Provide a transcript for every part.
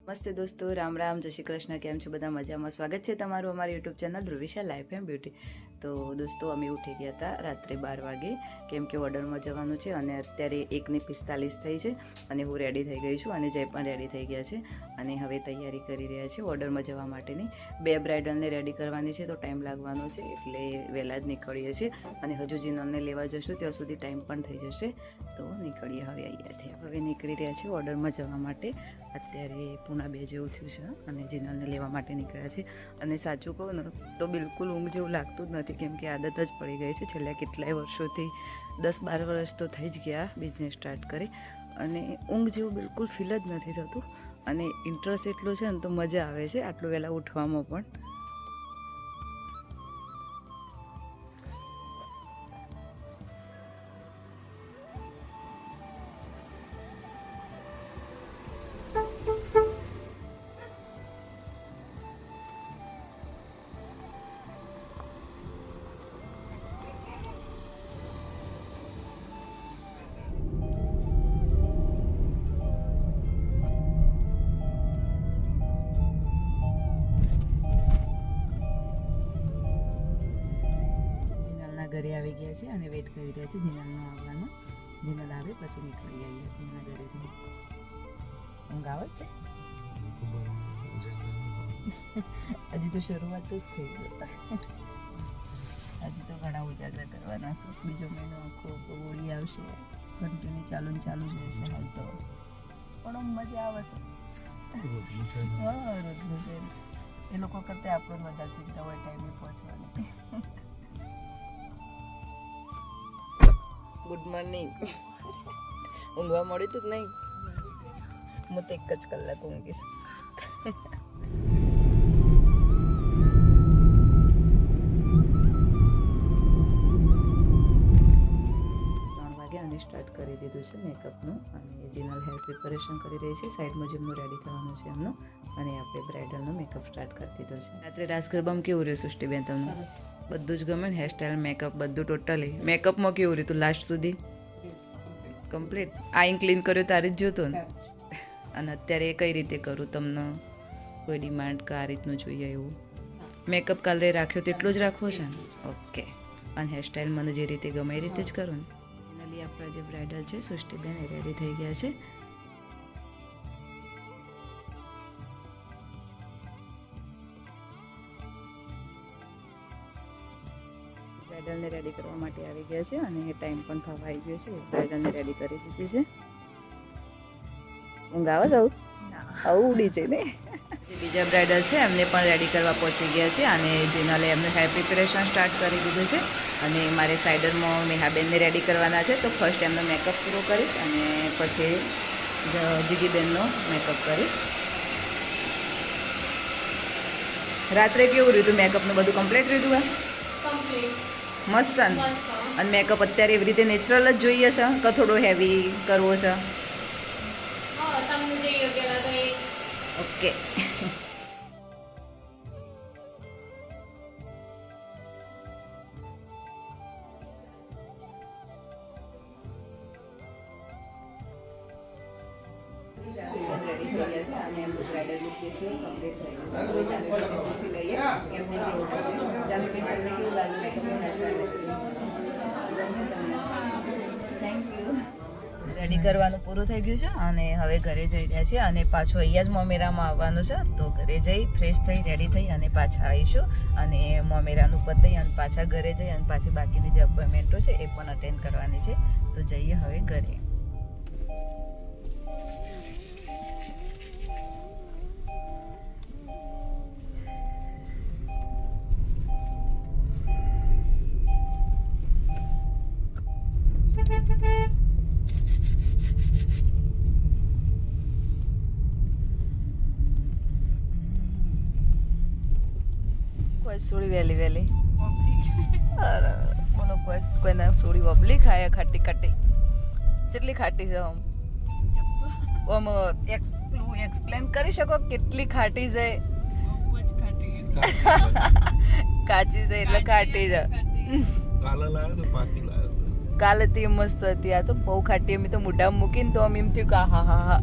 નમસ્તે દોસ્તો, રામ રામ, જય શ્રી કૃષ્ણ. કેમ છો બધા? મજામાં. સ્વાગત છે તમારું અમારી YouTube channel Dhruvisha life and beauty. તો દોસ્તો, અમે ઉઠી ગયા હતા રાત્રે 12 વાગે, કેમ કે ઓર્ડરમાં જવાનું છે અને અત્યારે 1:45 થઈ છે અને હું રેડી થઈ ગઈ છું અને જય પણ રેડી થઈ ગયા છે અને હવે તૈયારી કરી રહ્યા છે ઓર્ડરમાં જવા માટેની. 2 બ્રાઇડલને રેડી કરવાની છે તો ટાઈમ લાગવાનો છે, એટલે વહેલા જ નીકળીએ છીએ અને હજુ જીનલને લેવા જશું ત્યાં સુધી ટાઈમ પણ થઈ જશે, તો નીકળીએ હવે અહીંયાથી. હવે નીકળી રહ્યા છે ઓર્ડરમાં જવા માટે. અત્યારે 1:45 જેવું થયું છે અને જીનલને લેવા માટે નીકળ્યા છે. અને સાચું કહું ને તો બિલકુલ ઊંઘ જેવું લાગતું જ નથી, કેમ કે આદત જ પડી ગઈ છે છેલ્લા કેટલાય વર્ષોથી. 10-12 વર્ષ તો થઈ જ ગયા બિઝનેસ સ્ટાર્ટ કરી અને ઊંઘ જેવું બિલકુલ ફીલ જ નથી થતું. અને ઇન્ટરેસ્ટ એટલો છે ને તો મજા આવે છે આટલું વહેલા ઉઠવામાં પણ. ઘરે આવી ગયા છે અને વેઇટ કરી રહ્યા છે જીનલનો આવવાનો. જીનલ આવે પછી નીકળી આવીએ એના ઘરેથી. ઊંઘ આવે છે? હજી તો શરૂઆત જ થઈ ગઈ. હજી તો ઘણા ઉજાગરા કરવાના છે. બીજો મહિનો આખો હોળી આવશે, કન્ટિન્યુ ચાલુ ને ચાલુ જ રહેશે હાલ તો. પણ મજા આવે છે. હા, રોજનું છે. એ લોકો કરતાં આપણને વધારે ચિંતા હોય ટાઈમે પહોંચવાની. Good morning. ઊંઘવા મળ્યું તું જ નહીં? હું તો 1 જ કલાક ઊંઘીશ. 3 વાગે અને સ્ટાર્ટ કરી દીધું છે મેકઅપનું અને જીનલ હેર પ્રિપરેશન કરી રહી છે. સાઈડમાં જેમનું રેડી થવાનું છે એમનું, અને આપણે બ્રાઇડલનો મેકઅપ સ્ટાર્ટ કરી દીધો છે. રાત્રે રાસ ગરબામાં કેવું રહ્યું સૃષ્ટિબેન તમને? બધું જ ગમે ને? હેરસ્ટાઈલ, મેકઅપ બધું ટોટલી? મેકઅપમાં કેવું રહ્યું તું લાસ્ટ સુધી? કમ્પ્લીટ. આઈન ક્લીન કર્યો તારે જ જોતો ને? અને અત્યારે કઈ રીતે કરું? તમને કોઈ ડિમાન્ડ કે આ રીતનું જોઈએ એવું? મેકઅપ કાલે રાખ્યો તેટલો જ રાખવો છે ને? ઓકે. અને હેરસ્ટાઈલ મને જે રીતે ગમે એ રીતે જ કરું ને? ફાઇનલી આપણા જે બ્રાઇડલ છે સૃષ્ટિબેન એ રેડી થઈ ગયા છે. બ્રાઇડલને રેડી કરવા માટે આવી ગયા છે અને ટાઈમ પણ થવા આવી ગયો છે. બ્રાઇડલને રેડી કરી દીધી છે. ઊંઘ આવે છે? આવું ઉડી છે ને? બીજા બ્રાઇડલ છે એમને પણ રેડી કરવા પહોંચી ગયા છે અને જીનલે એમનું હેર પ્રિપેરેશન સ્ટાર્ટ કરી દીધું છે. અને મારે સાઈડરમાં મેહાબેનને રેડી કરવાના છે, તો ફર્સ્ટ એમનો મેકઅપ પૂરો કરીશ અને પછી જીગીબેનનો મેકઅપ કરીશ. રાત્રે કેવું રહ્યું મેકઅપનું? બધું કમ્પ્લીટ રહ્યું? મસ્ત. અને મેકઅપ અત્યારે એવી રીતે નેચરલ જ જોઈએ છે કે થોડો હેવી કરવો છે? ઓકે. રેડી થઈ ગયા છે અને એમનું બ્રાઇડલ લુક જે છે કમ્પ્લીટ થઈ ગયું છે. જાનવીબેનને પૂછી લઈએ એમને કેવું લાગ્યું. જાનવીબેન, તમને કેવું લાગ્યું મેકઅપનું હેરસ્ટાઈલ? Thank you. રેડી કરવાનું પૂરું થઈ ગયું છે અને હવે ઘરે જઈ રહ્યા છે અને પાછું અહીંયા જ મોમેરામાં આવવાનું છે, તો ઘરે જઈ ફ્રેશ થઈ રેડી થઈ અને પાછા આવીશું અને મોમેરાનું પતાઈ અને પાછા ઘરે જઈ અને પાછી બાકીની જે અપોઇન્ટમેન્ટો છે એ પણ અટેન્ડ કરવાની છે. તો જઈએ હવે ઘરે. સોળી વહેલી વહેલી બોલો. કોઈના સોળી વબલી ખાય ખાટી ખાટી? કેટલી ખાટી છે? આમ એક્સપ્લેન કરી શકો કેટલી ખાટી છે? કાચી છે એટલે ખાટી છે. કાલે તે મસ્ત હતી, આ તો બહુ ખાટી. અમે તો મોઢામાં મૂકીને તો એમ થયું કે હા હા હા.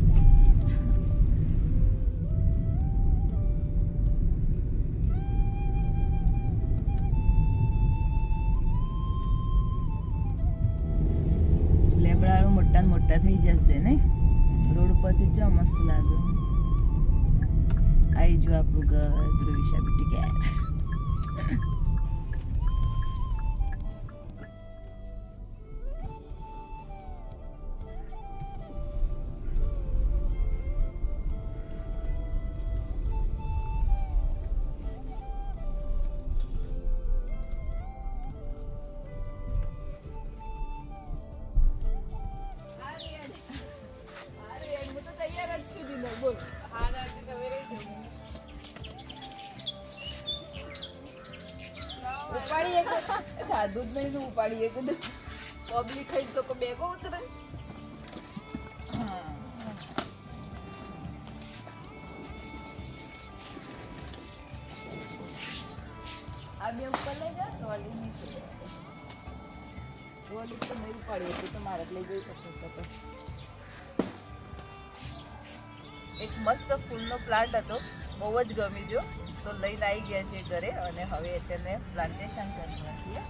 મોટા થઈ જશે ને રોડ પરથી જ મસ્ત લાગે. આવી જો આપણું ઘર ધ્રુવિશા બેટી ઘેર. દૂધ નહીં તો ઉપાડીએ કે પબ્લિક ખાઈ તો બેગો ઉતરે. આ બે ઉપર લઈ જા ટ્રોલી નીચે. ટ્રોલી તો નહીં ઉપાડીએ તો મારે લઈ જવી પડશે. તો એક મસ્ત ફૂલનો પ્લાન્ટ હતો, બહુ જ ગમી જો, તો લઈને આવી ગયા છે ઘરે અને હવે તેને પ્લાન્ટેશન કરવાનું છીએ.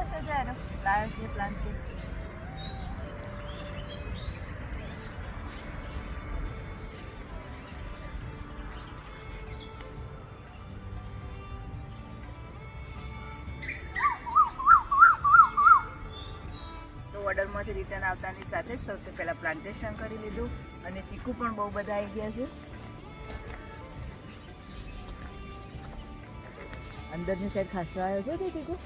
સજારો લાવ્યો છે પ્લાન્ટ. તો ઓર્ડરમાંથી રિટર્ન આવતાની સાથે જ સૌથી પહેલાં પ્લાન્ટેશન કરી લીધું અને ચીકુ પણ બહુ બધા આવી ગયા છે. અંદરની સાઈડ ખાસો આવ્યો છે ચીકુ.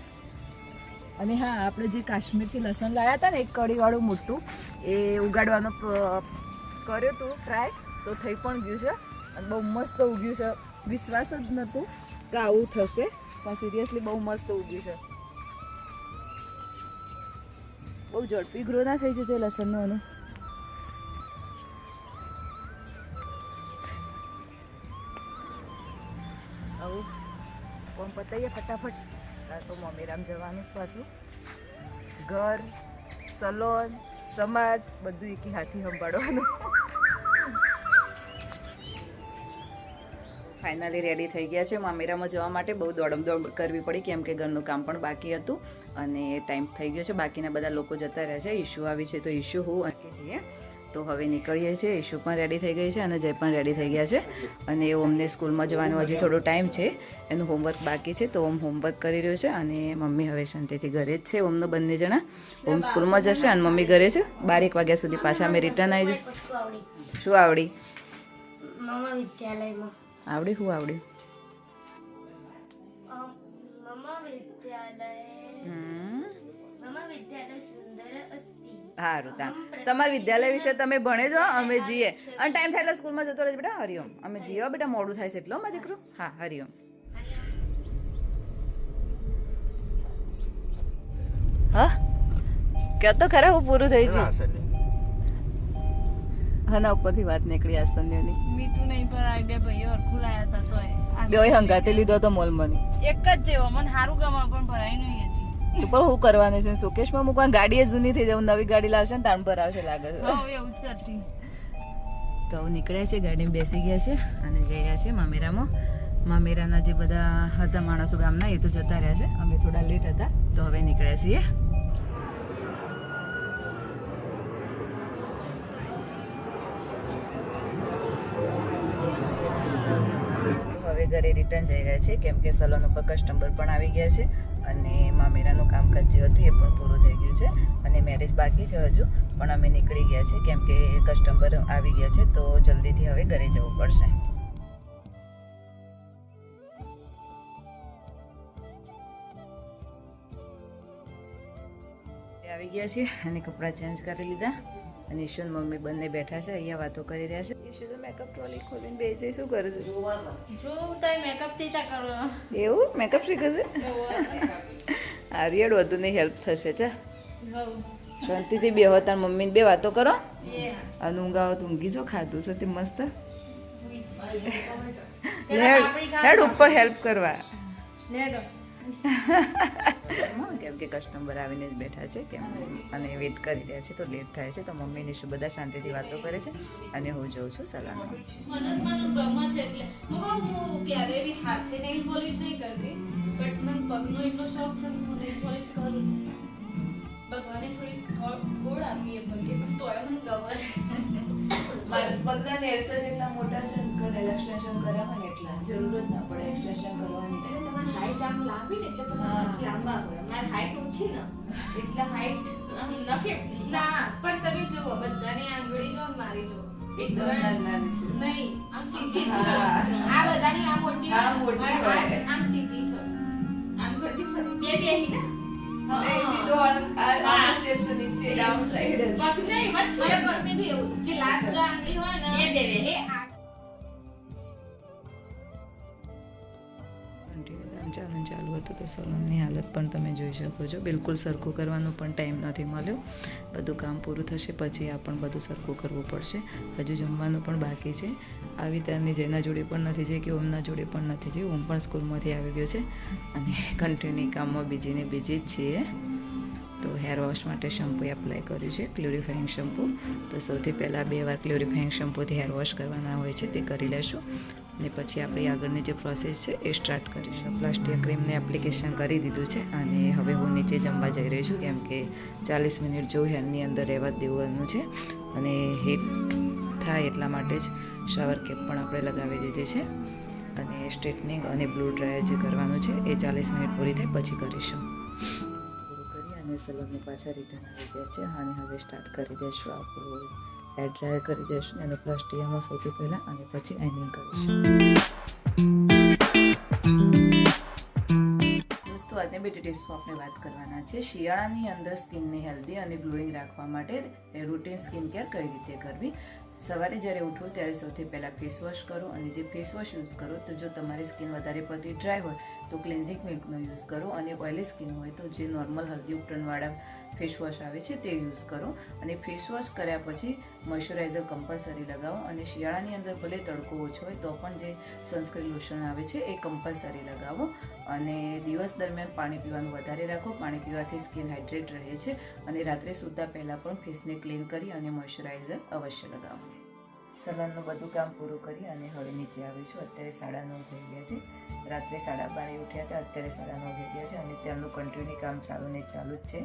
અને હા, આપણે જે કાશ્મીરથી લસણ લાવ્યા હતા ને એક કઢીવાળું મોટું, એ ઉગાડવાનો કર્યો હતો ટ્રાય, તો થઈ પણ ગયું છે અને બહુ મસ્ત ઉગ્યું છે. વિશ્વાસ જ નહોતું કે આવું થશે, પણ સિરિયસલી બહુ મસ્ત ઉગ્યું છે. બહુ ઝડપી ગ્રો ના થઈ જશે લસણનો. અને આવું કોણ પતાઈએ ફટાફટ. તો મમેરામ જવાનું પાછું. ઘર, સલોન, સમાજ બધું એકી હાથી સંભાળવાનું. ફાઇનલી રેડી થઈ ગયા છે. મામેરામાં જવા માટે બહુ દોડમ કરવી પડી કેમ કે ઘરનું કામ પણ બાકી હતું અને ટાઈમ થઈ ગયો છે. બાકીના બધા લોકો જતા રહ્યા છે. ઈશુ આવી છે તો ઈશુ હું અટકી છીએ. તો હવે નીકળીએ છીએ. ઈશુ પણ રેડી થઈ ગઈ છે અને જય પણ રેડી થઈ ગયા છે. અને ઓમને સ્કૂલમાં જવાનો હજી થોડો ટાઈમ છે, એનું હોમવર્ક બાકી છે, તો ઓમ હોમવર્ક કરી રહ્યો છે અને મમ્મી હવે શાંતિથી ઘરે જ છે. ઓમનો બંને જણા, ઓમ સ્કૂલમાં જશે અને મમ્મી ઘરે છે. 12 વાગ્યા સુધી પાછા અમે રિટર્ન આવી જઈએ. શું આવડી? આવડી શું આવડ્યું? સારું. તમારા વિદ્યાલય વિશે તમે ભણે જો, અમે જઈએ અને ટાઈમ થાય એટલે સ્કૂલમાં જતો રહેજો બેટા. હરિઓમ. અમે જઈએ બેટા, મોડું થાય છે એટલો મારો દીકરો. હા, હરિઓમ. હા, કે તો ખરા હું પૂરું થઈ ગયું. હના ઉપરથી વાત નીકળી આસન્યોની. મીઠું નહીં પર આ બે ભાઈઓ હરખું લાયા હતા તો બે હંગાતે લીધો તો મોલમાં. એક જ જેવો મને સારું ગમે પણ ભરાઈ નહીં હતી. પણ હું કરવાનું છે? સુકેશમાં મૂકવા ગાડી જૂની થઈ જાય, નવી ગાડી લાવશે ને તાણ પર આવશે લાગે છે. એવું જ કરશે. તો નીકળ્યા છે, ગાડીમાં બેસી ગયા છે અને જઈ રહ્યા છે મામેરામાં. મામેરાના જે બધા હતા માણસો ગામના એ તો જતા રહ્યા છે, અમે થોડા લેટ હતા તો હવે નીકળ્યા છીએ. હવે ઘરે રિટર્ન જઈ રહ્યા છે કેમ કે સલોન ઉપર કસ્ટમર પણ આવી ગયા છે અને મામેરાનું કામકાજ જે હતું એ પણ પૂરું થઈ ગયું છે અને મેરેજ બાકી છે હજુ, પણ અમે નીકળી ગયા છે કેમ કે કસ્ટમર આવી ગયા છે તો જલ્દીથી હવે ઘરે જવું પડશે. આવી ગયા છીએ અને કપડાં ચેન્જ કરી લીધા અને ઈશુન મમ્મી બંને બેઠા છે, અહીંયા વાતો કરી રહ્યા છે. ઈશુ તો મેકઅપ ટ્રોલી ખોલીને બેસી જાય. શું કરે છે? જો તારે મેકઅપ થી તા કરો. એવું મેકઅપ શીખે છે? આર્યડ વધુની હેલ્પ થશે ચા શાંતિથી બે તાર મમ્મીને બે વાતો કરો અને ઊંઘાવો તો ઊંઘી જો ખાધું છે તે મસ્ત હેડ ઉપર હેલ્પ કરવા કેમ કે કસ્ટમર આવીને જ બેઠા છે કેમ અને વેઇટ કરી રહ્યા છે તો લેટ થાય છે તો મમ્મી નિશુ બધા શાંતિથી વાતો કરે છે અને હું જોઉં છું સલામ મને ગમે છે એટલે હું ક્યારે બી હાથે નેલ પોલિશ નહીં કરતી બટ મને પગનો એટલો શોખ છે હું નેલ પોલિશ કરું ભગવાને થોડી ગોળ આપી એ પગે તો મને ગમે છે મારા પગના નેલ્સ જ એટલા મોટા છે કરેલા એક્સટેન્શન કર્યા હોય એટલા જરૂર જ ના પડે એક્સટેન્શન કરવાની છે તમારી હાઈટ આમ લાંબી ને એટલે તમારે લાંબા હોય મારી હાઈટ ઓછી ને એટલે હાઈટ આમ નકે ના પણ તમે જુઓ બધાની આંગળી જો મારી જો એકદમ નાની છે નહીં આમ સીધી છે આ બધાની આમ મોટી હોય આમ સીધી છે આમ કરતી ફરી બે બેહી ને સીધો આ સ્ટેપ છે નીચે ડાઉન સાઈડ જ પગ નહીં વચ્ચે મારા પગને બી એવું જે લાસ્ટ આંગળી હોય ને એ બે એ ચાલુ હતું તો સલૂનની હાલત પણ તમે જોઈ શકો છો બિલકુલ સરખું કરવાનો પણ ટાઈમ નથી મળ્યો બધું કામ પૂરું થશે પછી આ પણ બધું સરખું કરવું પડશે હજુ જમવાનું પણ બાકી છે આવી ત્યારની જેના જોડે પણ નથી છે કે ઓમના જોડે પણ નથી છે ઓમ પણ સ્કૂલમાંથી આવી ગયો છે અને કન્ટિન્યુ કામમાં બીજીને બીજી જ છીએ તો હેર વોશ માટે શેમ્પૂ એપ્લાય કર્યું છે ક્લોરીફાઈંગ શેમ્પૂ તો સૌથી પહેલાં 2 વાર ક્લોરીફાઈંગ શેમ્પૂથી હેર વોશ કરવાના હોય છે તે કરી લેશું અને પછી આપણી આગળની જે પ્રોસેસ છે એ સ્ટાર્ટ કરીશું પ્લાસ્ટિક ક્રીમને એપ્લિકેશન કરી દીધું છે અને હવે હું નીચે જમવા જઈ રહી છું કેમ કે 40 મિનિટ જેવું હેરની અંદર રહેવા દેવાનું છે અને હીટ થાય એટલા માટે જ શાવર કેપ પણ આપણે લગાવી દીધી છે અને સ્ટ્રેટનિંગ અને બ્લુ ડ્રાયર જે કરવાનું છે એ 40 મિનિટ પૂરી થાય પછી કરીશું અને સલૂનની પાછા રિટર્ન આવી ગયા છે અને હવે સ્ટાર્ટ કરી દઈશું આપણું હેર ડ્રાયર કરી દઈશું અને પ્લાસ્ટિયામાં સૌથી પહેલાં અને પછી આઈનિંગ કરીશું દોસ્તો આજની બે ટિપ્સમાં આપણે વાત કરવાના છે શિયાળાની અંદર સ્કિનને હેલ્ધી અને ગ્લોઈંગ રાખવા માટે રૂટીન સ્કિન કેર કઈ રીતે કરવી સવારે જ્યારે ઉઠો ત્યારે સૌથી પહેલાં ફેસ વોશ કરો અને જે ફેસ વોશ યુઝ કરો તો જો તમારી સ્કિન વધારે પડતી ડ્રાય હોય તો ક્લિન્ઝિંગ મિલ્કનો યુઝ કરો અને ઓઇલી સ્કિન હોય તો જે નોર્મલ હલ્દી ઉપટનવાળા ફેસ વોશ આવે છે તે યુઝ કરો અને ફેસ વોશ કર્યા પછી મોઇશ્ચરાઇઝર કમ્પલસરી લગાવો અને શિયાળાની અંદર ભલે તડકો ઓછો હોય તો પણ જે સનસ્ક્રીન લોશન આવે છે એ કમ્પલસરી લગાવો અને દિવસ દરમિયાન પાણી પીવાનું વધારે રાખો પાણી પીવાથી સ્કિન હાઇડ્રેટ રહે છે અને રાત્રે સૂતા પહેલાં પણ ફેસને ક્લીન કરી અને મોઇશ્ચરાઇઝર અવશ્ય લગાવો સલૂનનું બધું કામ પૂરું કરી અને હવે નીચે આવી છું અત્યારે 9:30 થઈ ગયા છે રાત્રે 12:30 ઉઠ્યા હતા અત્યારે 9:30 થઈ ગયા છે અને ત્યાંનું કન્ટિન્યુ કામ ચાલુ જ છે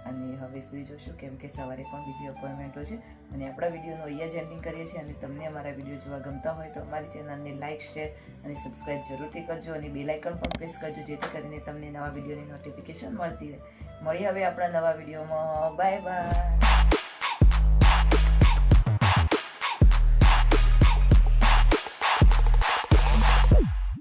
અને હવે સૂઈ જશું કેમ કે સવારે પણ બીજી અપોઇન્ટમેન્ટો છે અને આપણા વિડીયોનું અહીંયા જ એન્ડિંગ કરીએ છીએ અને તમને અમારા વિડીયો જોવા ગમતા હોય તો અમારી ચેનલને લાઇક શેર અને સબસ્ક્રાઇબ જરૂરથી કરજો અને બેલ આઇકન પણ પ્રેસ કરજો જેથી કરીને તમને નવા વિડીયોની નોટિફિકેશન મળતી રહે મળીએ હવે આપણા નવા વિડીયોમાં બાય બાય